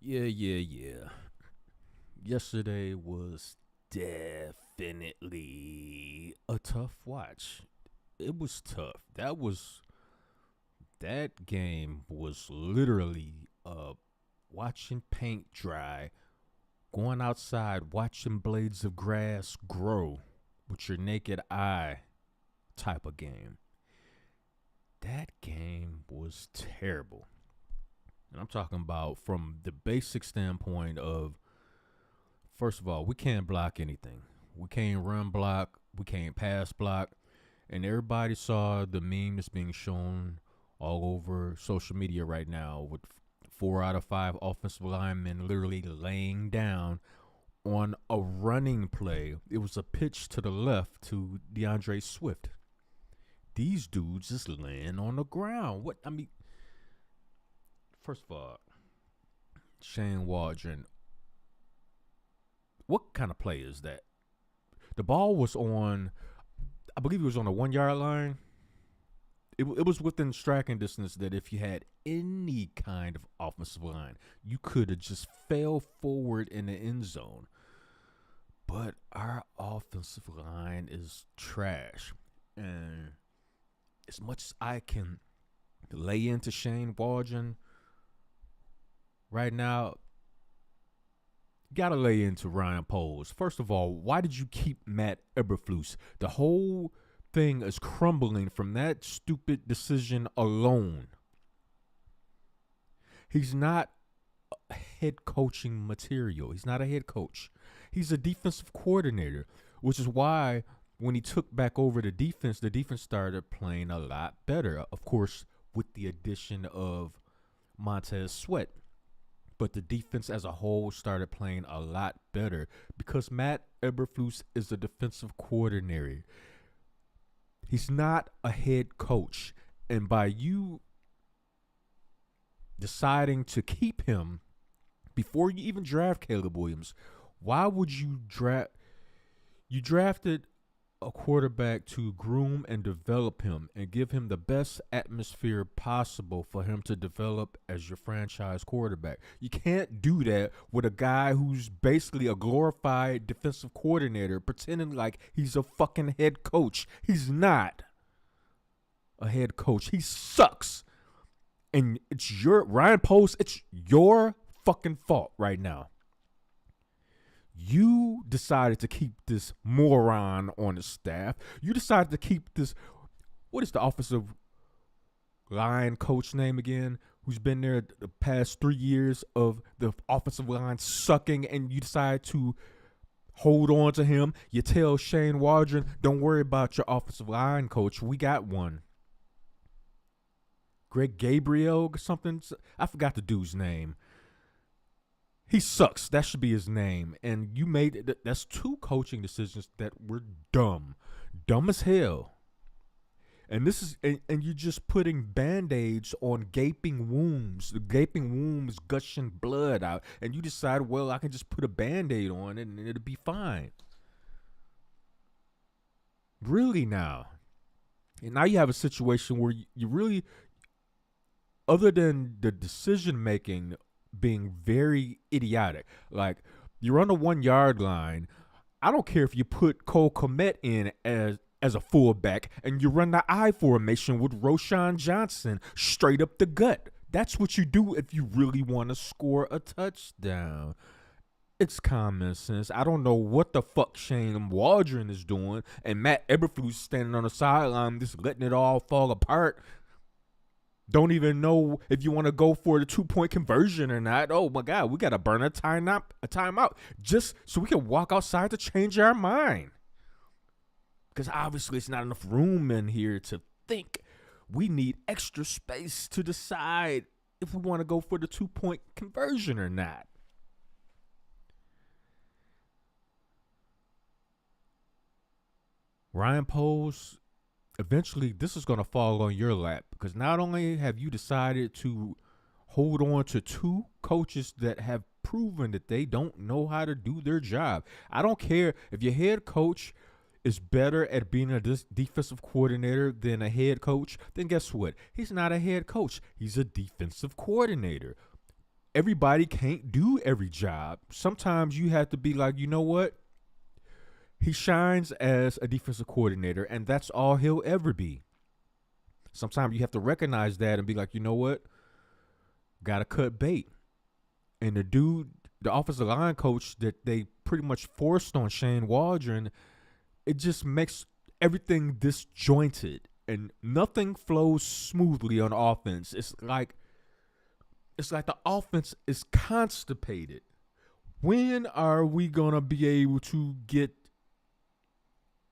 Yeah. Yesterday was definitely a tough watch. It was tough. That game was literally watching paint dry, going outside, watching blades of grass grow with your naked eye type of game. That game was terrible. And I'm talking about from the basic standpoint of, first of all, we can't block anything. We can't run block. We can't pass block. And everybody saw the meme that's being shown all over social media right now with 4 out of 5 offensive linemen literally laying down on a running play. It was a pitch to the left to DeAndre Swift. These dudes just laying on the ground. What I mean, first of all, Shane Waldron, what kind of play is that? The ball was on, I believe it was on the 1 yard line. It was within striking distance that if you had any kind of offensive line, you could have just fell forward in the end zone. But our offensive line is trash. And as much as I can lay into Shane Waldron right now, gotta lay into Ryan Poles. First of all, why did you keep Matt Eberflus? The whole thing is crumbling from that stupid decision alone. He's not head coaching material. He's not a head coach. He's a defensive coordinator, which is why when he took back over the defense started playing a lot better. Of course, with the addition of Montez Sweat. But the defense as a whole started playing a lot better because Matt Eberflus is a defensive coordinator. He's not a head coach. And by you deciding to keep him before you even draft Caleb Williams, why would you draft? You drafted a quarterback to groom and develop him and give him the best atmosphere possible for him to develop as your franchise quarterback. You can't do that with a guy who's basically a glorified defensive coordinator pretending like he's a fucking head coach. He's not a head coach. He sucks. And it's Ryan Post, it's your fucking fault right now. You decided to keep this moron on the staff. You decided to keep this, what is the offensive line coach name again, who's been there the past 3 years of the offensive line sucking, and you decide to hold on to him. You tell Shane Waldron, don't worry about your offensive line coach. We got one. Greg Gabriel or something. I forgot the dude's name. He sucks. That should be his name. And you made it. That's 2 coaching decisions that were dumb. Dumb as hell. And this is and you're just putting band-aids on gaping wounds. The gaping wounds gushing blood out. And you decide, well, I can just put a band-aid on it and it'll be fine. Really now. And now you have a situation where you really, other than the decision making being very idiotic. Like, you're on the 1 yard line. I don't care if you put Cole Kmet in as a fullback and you run the I formation with Roshan Johnson straight up the gut. That's what you do if you really want to score a touchdown. It's common sense. I don't know what the fuck Shane Waldron is doing and Matt Eberflus standing on the sideline just letting it all fall apart. Don't even know if you want to go for the 2-point conversion or not. Oh my God, we got to burn a timeout just so we can walk outside to change our mind. Because obviously it's not enough room in here to think. We need extra space to decide if we want to go for the 2-point conversion or not. Ryan Poles, eventually this is going to fall on your lap because not only have you decided to hold on to 2 coaches that have proven that they don't know how to do their job. I don't care if your head coach is better at being a defensive coordinator than a head coach, then guess what? He's not a head coach. He's a defensive coordinator. everybody can't do every job. Sometimes you have to be like, you know what? He shines as a defensive coordinator, and that's all he'll ever be. Sometimes you have to recognize that and be like, you know what? Gotta cut bait. And the offensive line coach that they pretty much forced on Shane Waldron, it just makes everything disjointed and nothing flows smoothly on offense. It's like the offense is constipated. When are we gonna be able to get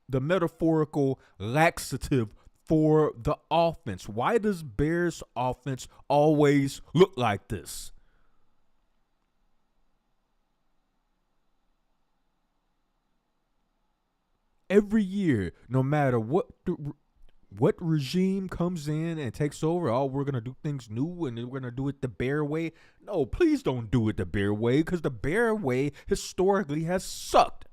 the metaphorical laxative for the offense? Why does Bears offense always look like this? Every year, no matter what regime comes in and takes over, oh, we're going to do things new and we're going to do it the Bear way. No, please don't do it the Bear way, because the Bear way historically has sucked.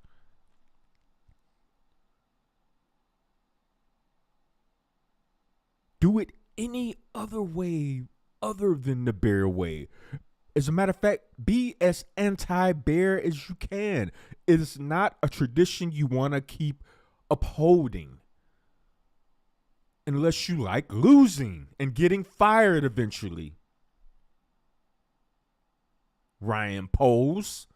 Do it any other way other than the Bear way. As a matter of fact, be as anti-Bear as you can. It is not a tradition you want to keep upholding unless you like losing and getting fired eventually. Ryan Poles.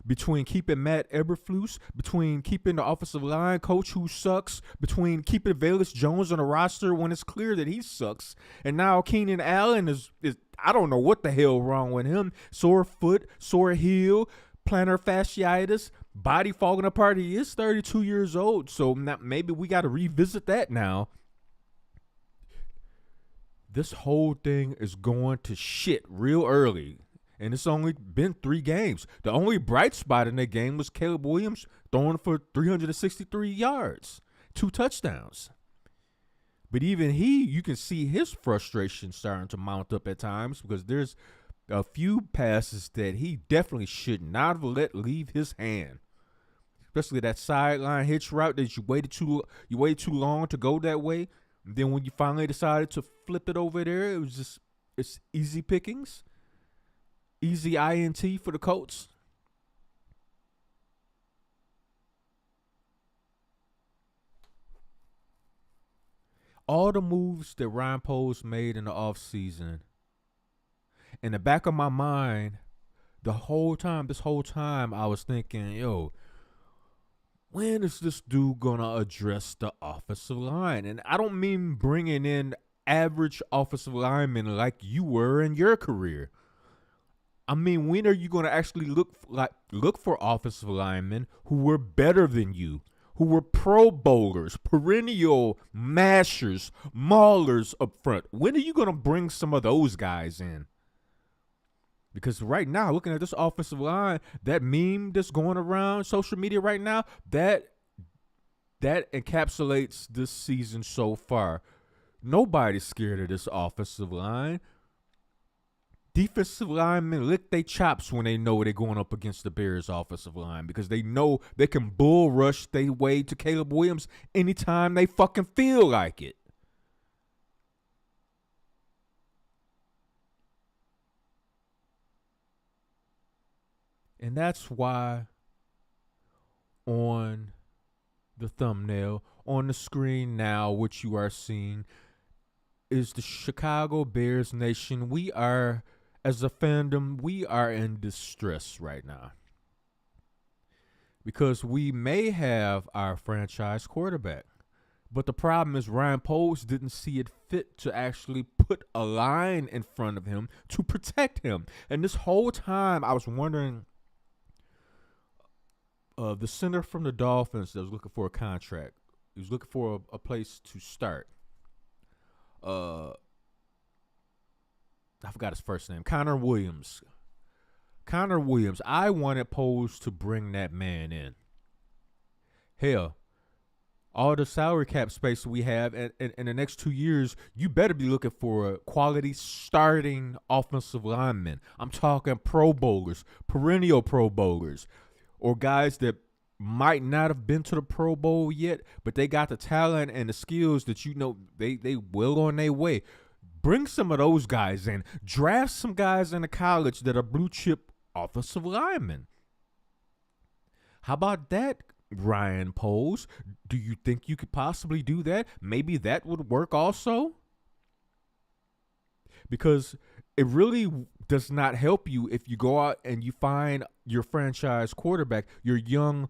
Between keeping Matt Eberflus, between keeping the offensive line coach who sucks, between keeping Velus Jones on the roster when it's clear that he sucks, and now Keenan Allen is I don't know what the hell wrong with him. Sore foot, sore heel, plantar fasciitis, body falling apart. He is 32 years old, so maybe we got to revisit that now. This whole thing is going to shit real early. And it's only been 3 games. The only bright spot in that game was Caleb Williams throwing for 363 yards, 2 touchdowns. But even you can see his frustration starting to mount up at times, because there's a few passes that he definitely should not have let leave his hand. Especially that sideline hitch route that you waited too long to go that way. And then when you finally decided to flip it over there, it's easy pickings. Easy INT for the Colts. All the moves that Ryan Poles made in the offseason, in the back of my mind, this whole time, I was thinking, yo, when is this dude going to address the offensive line? And I don't mean bringing in average offensive linemen like you were in your career. I mean, when are you going to actually look for offensive linemen who were better than you, who were Pro Bowlers, perennial mashers, maulers up front? When are you going to bring some of those guys in? Because right now, looking at this offensive line, that meme that's going around social media right now, that encapsulates this season so far. Nobody's scared of this offensive line. Defensive linemen lick their chops when they know they're going up against the Bears' offensive line, because they know they can bull rush their way to Caleb Williams anytime they fucking feel like it. And that's why on the thumbnail, on the screen now, what you are seeing is the Chicago Bears Nation. We are, as a fandom, we are in distress right now, because we may have our franchise quarterback, but the problem is Ryan Poles didn't see it fit to actually put a line in front of him to protect him. And this whole time I was wondering, the center from the Dolphins that was looking for a contract, he was looking for a place to start. I forgot his first name. Connor Williams. I wanted Poles to bring that man in. Hell, all the salary cap space we have in the next 2 years, you better be looking for a quality starting offensive lineman. I'm talking Pro Bowlers, perennial Pro Bowlers, or guys that might not have been to the Pro Bowl yet, but they got the talent and the skills that you know they will on their way. Bring some of those guys in. Draft some guys into college that are blue chip offensive linemen. How about that, Ryan Poles? Do you think you could possibly do that? Maybe that would work also? Because it really does not help you if you go out and you find your franchise quarterback, your young,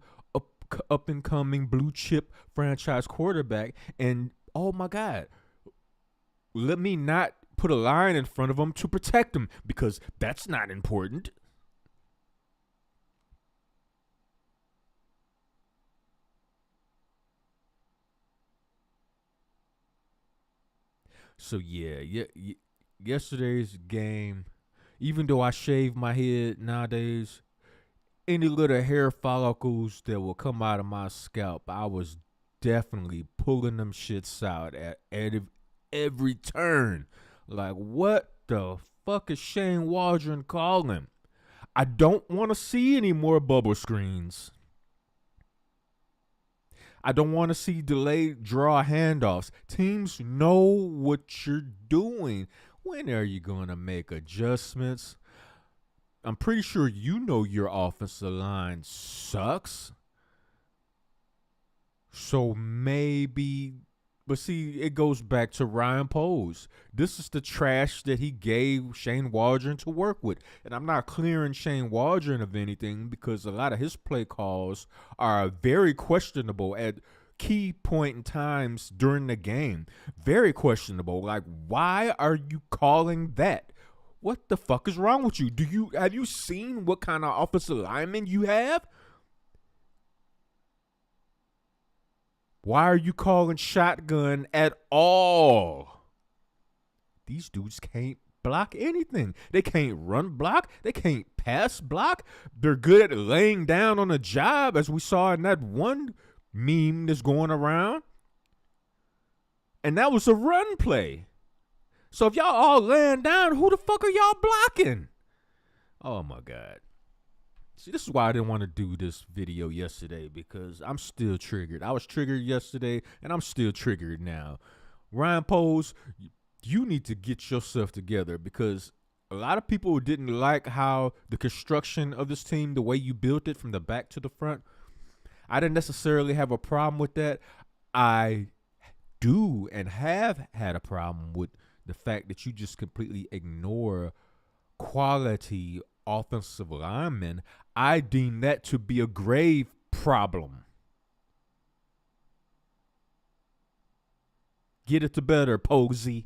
up and coming blue chip franchise quarterback, and oh my God, let me not put a line in front of him to protect him, because that's not important. So yesterday's game, even though I shave my head nowadays, any little hair follicles that will come out of my scalp, I was definitely pulling them shits out at every turn. Like, what the fuck is Shane Waldron calling? I don't want to see any more bubble screens. I don't want to see delayed draw handoffs. Teams know what you're doing. When are you going to make adjustments? I'm pretty sure you know your offensive line sucks. So maybe, but see, it goes back to Ryan Poles. This is the trash that he gave Shane Waldron to work with. And I'm not clearing Shane Waldron of anything, because a lot of his play calls are very questionable at key point in times during the game. Very questionable. Like, why are you calling that? What the fuck is wrong with you? Have you seen what kind of offensive lineman you have? Why are you calling shotgun at all? These dudes can't block anything. They can't run block. They can't pass block. They're good at laying down on a job, as we saw in that one meme that's going around. And that was a run play. So if y'all all laying down, who the fuck are y'all blocking? Oh my God. See, this is why I didn't want to do this video yesterday, because I'm still triggered. I was triggered yesterday, and I'm still triggered now. Ryan Poles, you need to get yourself together, because a lot of people didn't like how the construction of this team, the way you built it from the back to the front. I didn't necessarily have a problem with that. I do and have had a problem with the fact that you just completely ignore quality offensive linemen. I deem that to be a grave problem. Get it to better, Posey.